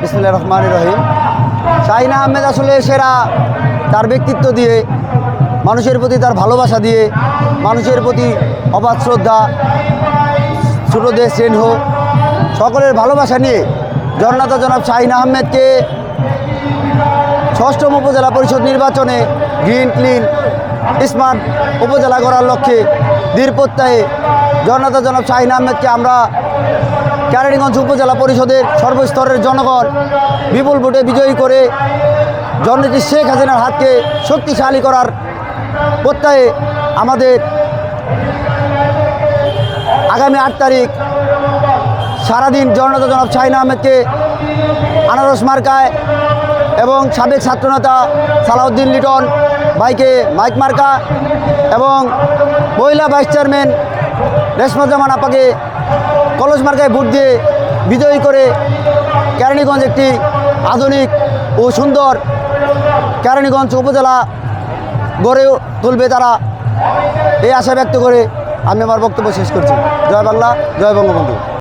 বিসমিল্লাহির রহমানির রহিম। শাহিন আহমেদ আসলে সেরা, তার ব্যক্তিত্ব দিয়ে, মানুষের প্রতি তার ভালোবাসা দিয়ে, মানুষের প্রতি অবাধ শ্রদ্ধা, ছোটদের স্নেহ, সকলের ভালোবাসা নিয়ে জননেতা জনাব শাহিন আহমেদকে ষষ্ঠম উপজেলা পরিষদ নির্বাচনে গ্রিন ক্লিন স্মার্ট উপজেলা গড়ার লক্ষ্যে দৃঢ় প্রত্যয়ে জননেতা জনাব শাহিন আহমেদকে আমরা কেরানীগঞ্জ উপজেলা পরিষদের সর্বস্তরের জনগণ বিপুল ভোটে বিজয়ী করে জননেত্রী শেখ হাসিনার হাতকে শক্তিশালী করার প্রত্যয়ে আমাদের আগামী 8 তারিখ সারাদিন জননেতা জনাব শাহিন আহমেদকে আনারস মার্কায় এবং সাবেক ছাত্রনেতা সালাউদ্দিন লিটন ভাইকে মাইক মার্কা এবং মহিলা ভাইস চেয়ারম্যান রেশমাজামান আপাকে কলস মার্কায় ভোট দিয়ে বিজয়ী করে কেরানীগঞ্জ একটি আধুনিক ও সুন্দর কেরানীগঞ্জ উপজেলা গড়ে তুলবে তারা, এই আশা ব্যক্ত করে আমি আমার বক্তব্য শেষ করছি। জয় বাংলা, জয় বঙ্গবন্ধু।